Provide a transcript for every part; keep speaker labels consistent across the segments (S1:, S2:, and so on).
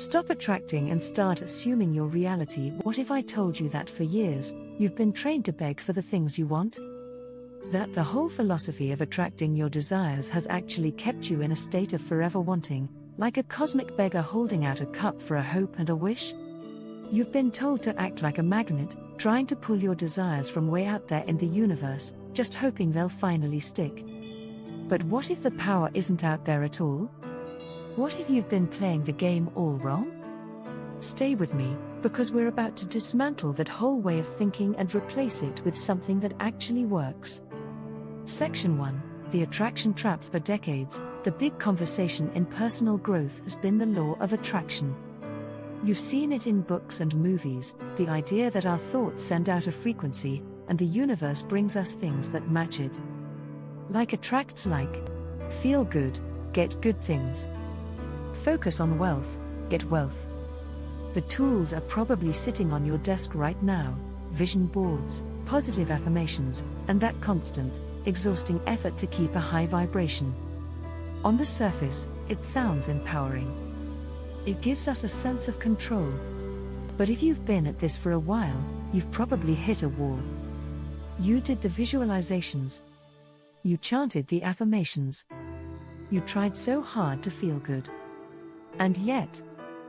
S1: Stop attracting and start assuming your reality. What if I told you that for years, you've been trained to beg for the things you want? That the whole philosophy of attracting your desires has actually kept you in a state of forever wanting, like a cosmic beggar holding out a cup for a hope and a wish? You've been told to act like a magnet, trying to pull your desires from way out there in the universe, just hoping they'll finally stick. But what if the power isn't out there at all? What if you've been playing the game all wrong? Stay with me, because we're about to dismantle that whole way of thinking and replace it with something that actually works. Section 1. The Attraction Trap. For decades, the big conversation in personal growth has been the law of attraction. You've seen it in books and movies, the idea that our thoughts send out a frequency, and the universe brings us things that match it. Like attracts like. Feel good, get good things. Focus on wealth, get wealth. The tools are probably sitting on your desk right now: vision boards, positive affirmations, and that constant, exhausting effort to keep a high vibration. On the surface, it sounds empowering. It gives us a sense of control. But if you've been at this for a while, you've probably hit a wall. You did the visualizations. You chanted the affirmations. You tried so hard to feel good. And yet,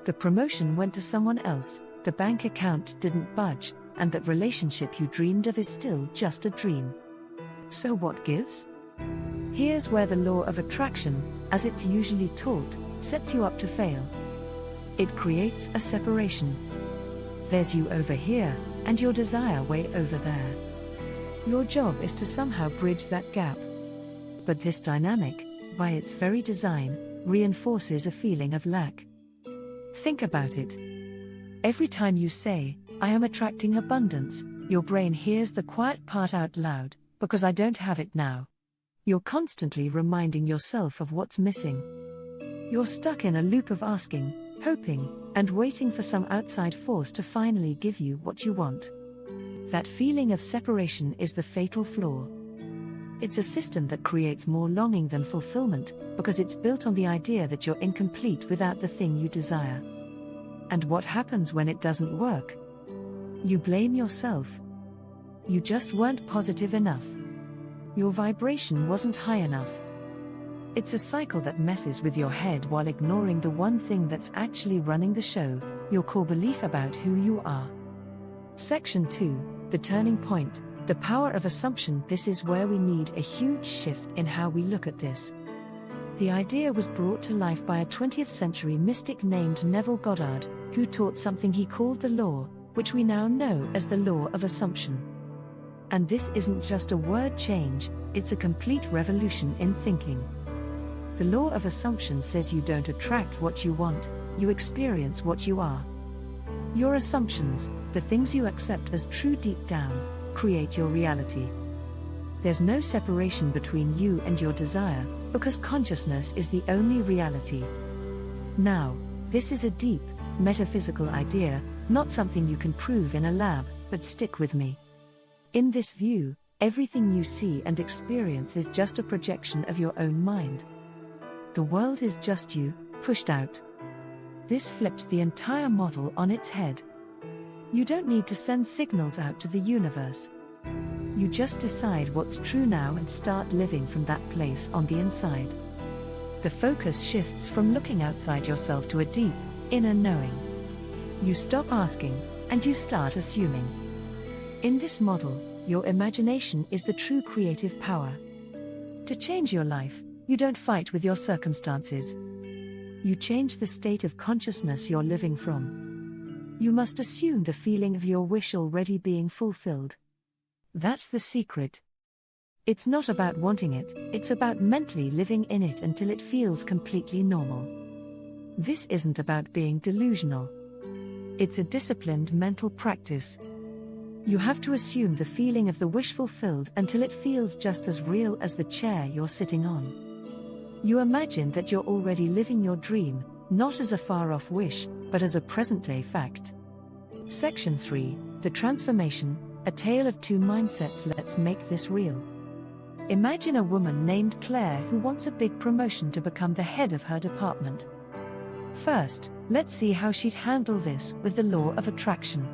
S1: the promotion went to someone else, the bank account didn't budge, and that relationship you dreamed of is still just a dream. So what gives? Here's where the law of attraction, as it's usually taught, sets you up to fail. It creates a separation. There's you over here, and your desire way over there. Your job is to somehow bridge that gap. But this dynamic, by its very design, reinforces a feeling of lack. Think about it. Every time you say, "I am attracting abundance," your brain hears the quiet part out loud, "because I don't have it now." You're constantly reminding yourself of what's missing. You're stuck in a loop of asking, hoping, and waiting for some outside force to finally give you what you want. That feeling of separation is the fatal flaw. It's a system that creates more longing than fulfillment, because it's built on the idea that you're incomplete without the thing you desire. And what happens when it doesn't work? You blame yourself. You just weren't positive enough. Your vibration wasn't high enough. It's a cycle that messes with your head while ignoring the one thing that's actually running the show, your core belief about who you are. Section 2. The Turning Point. The power of assumption. This is where we need a huge shift in how we look at this. The idea was brought to life by a 20th century mystic named Neville Goddard, who taught something he called the law, which we now know as the law of assumption. And this isn't just a word change, it's a complete revolution in thinking. The law of assumption says you don't attract what you want, you experience what you are. Your assumptions, the things you accept as true deep down, create your reality. There's no separation between you and your desire, because consciousness is the only reality. Now, this is a deep, metaphysical idea, not something you can prove in a lab, but stick with me. In this view, everything you see and experience is just a projection of your own mind. The world is just you, pushed out. This flips the entire model on its head. You don't need to send signals out to the universe. You just decide what's true now and start living from that place on the inside. The focus shifts from looking outside yourself to a deep, inner knowing. You stop asking, and you start assuming. In this model, your imagination is the true creative power. To change your life, you don't fight with your circumstances. You change the state of consciousness you're living from. You must assume the feeling of your wish already being fulfilled. That's the secret. It's not about wanting it, it's about mentally living in it until it feels completely normal. This isn't about being delusional. It's a disciplined mental practice. You have to assume the feeling of the wish fulfilled until it feels just as real as the chair you're sitting on. You imagine that you're already living your dream, not as a far-off wish, but as a present-day fact. Section 3. The Transformation, a tale of two mindsets. Let's make this real. Imagine a woman named Claire who wants a big promotion to become the head of her department. First, let's see how she'd handle this with the law of attraction.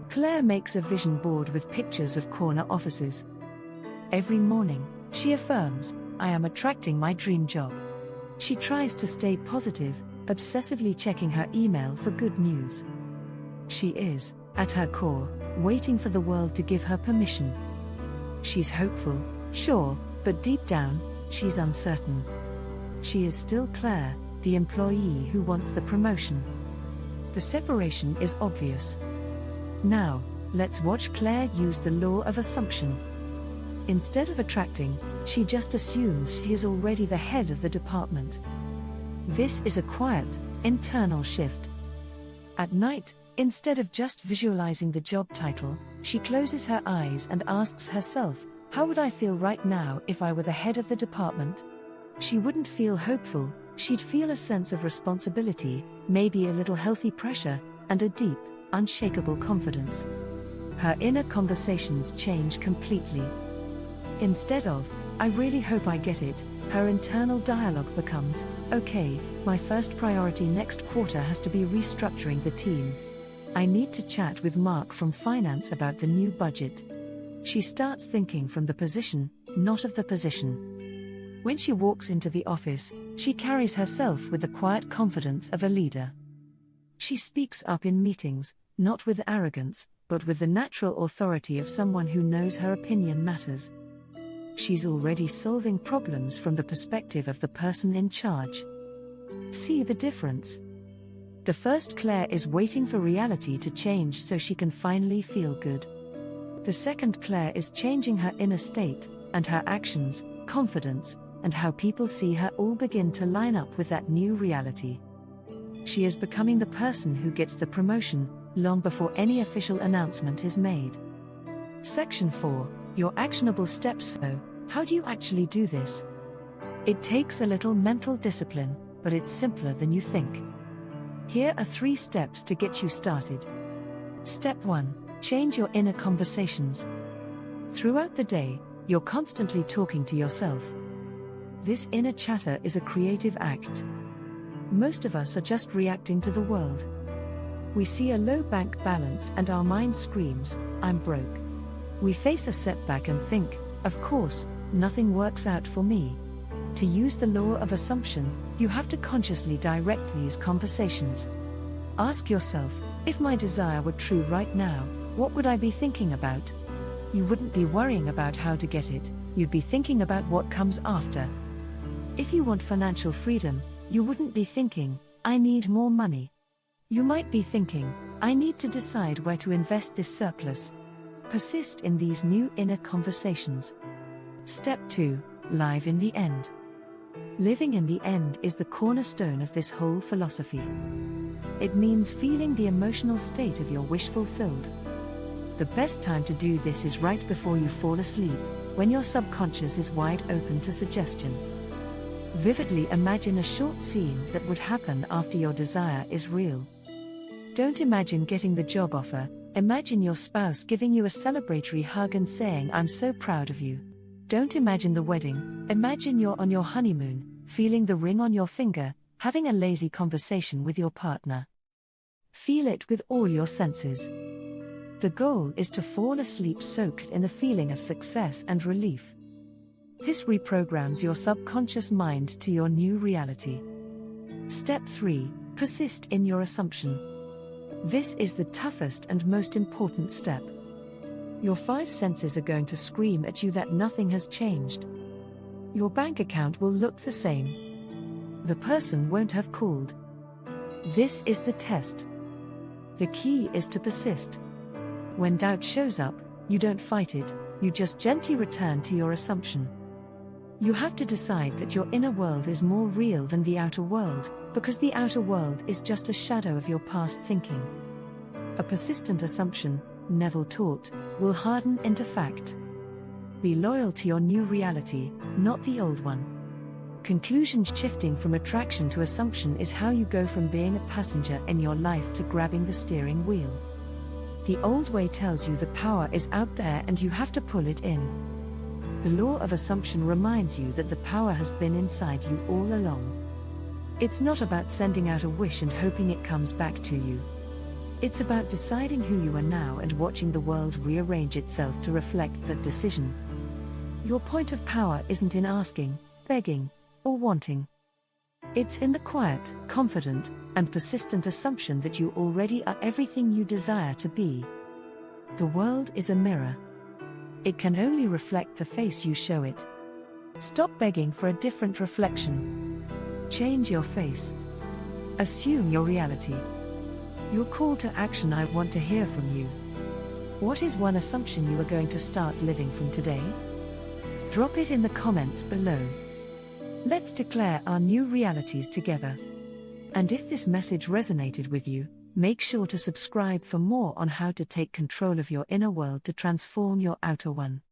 S1: Claire makes a vision board with pictures of corner offices. Every morning, she affirms, "I am attracting my dream job." She tries to stay positive, obsessively checking her email for good news. She is, at her core, waiting for the world to give her permission. She's hopeful, sure, but deep down, she's uncertain. She is still Claire, the employee who wants the promotion. The separation is obvious. Now, let's watch Claire use the law of assumption. Instead of attracting, she just assumes she is already the head of the department. This is a quiet, internal shift. At night, instead of just visualizing the job title, she closes her eyes and asks herself, "How would I feel right now if I were the head of the department?" She wouldn't feel hopeful, she'd feel a sense of responsibility, maybe a little healthy pressure, and a deep, unshakable confidence. Her inner conversations change completely. Instead of, "I really hope I get it," her internal dialogue becomes, "Okay, my first priority next quarter has to be restructuring the team. I need to chat with Mark from finance about the new budget." She starts thinking from the position, not of the position. When she walks into the office, she carries herself with the quiet confidence of a leader. She speaks up in meetings, not with arrogance, but with the natural authority of someone who knows her opinion matters. She's already solving problems from the perspective of the person in charge. See the difference? The first Claire is waiting for reality to change so she can finally feel good. The second Claire is changing her inner state, and her actions, confidence, and how people see her all begin to line up with that new reality. She is becoming the person who gets the promotion, long before any official announcement is made. Section 4, Your actionable steps. So, how do you actually do this? It takes a little mental discipline, but it's simpler than you think. Here are 3 steps to get you started. Step 1, change your inner conversations. Throughout the day, you're constantly talking to yourself. This inner chatter is a creative act. Most of us are just reacting to the world. We see a low bank balance and our mind screams, "I'm broke." We face a setback and think, "Of course, nothing works out for me." To use the law of assumption, you have to consciously direct these conversations. Ask yourself, if my desire were true right now, what would I be thinking about? You wouldn't be worrying about how to get it, you'd be thinking about what comes after. If you want financial freedom, you wouldn't be thinking, "I need more money." You might be thinking, "I need to decide where to invest this surplus." Persist in these new inner conversations. Step 2, live in the end. Living in the end is the cornerstone of this whole philosophy. It means feeling the emotional state of your wish fulfilled. The best time to do this is right before you fall asleep, when your subconscious is wide open to suggestion. Vividly imagine a short scene that would happen after your desire is real. Don't imagine getting the job offer, imagine your spouse giving you a celebratory hug and saying, "I'm so proud of you." Don't imagine the wedding, imagine you're on your honeymoon, feeling the ring on your finger, having a lazy conversation with your partner. Feel it with all your senses. The goal is to fall asleep soaked in the feeling of success and relief. This reprograms your subconscious mind to your new reality. Step 3, persist in your assumption. This is the toughest and most important step. Your 5 senses are going to scream at you that nothing has changed. Your bank account will look the same. The person won't have called. This is the test. The key is to persist. When doubt shows up, you don't fight it, you just gently return to your assumption. You have to decide that your inner world is more real than the outer world, because the outer world is just a shadow of your past thinking. A persistent assumption, Neville taught, will harden into fact. Be loyal to your new reality, not the old one. Conclusion shifting from attraction to assumption is how you go from being a passenger in your life to grabbing the steering wheel. The old way tells you the power is out there and you have to pull it in. The law of assumption reminds you that the power has been inside you all along. It's not about sending out a wish and hoping it comes back to you. It's about deciding who you are now and watching the world rearrange itself to reflect that decision. Your point of power isn't in asking, begging, or wanting. It's in the quiet, confident, and persistent assumption that you already are everything you desire to be. The world is a mirror. It can only reflect the face you show it. Stop begging for a different reflection. Change your face. Assume your reality. Your call to action. I want to hear from you. What is one assumption you are going to start living from today? Drop it in the comments below. Let's declare our new realities together. And if this message resonated with you, make sure to subscribe for more on how to take control of your inner world to transform your outer one.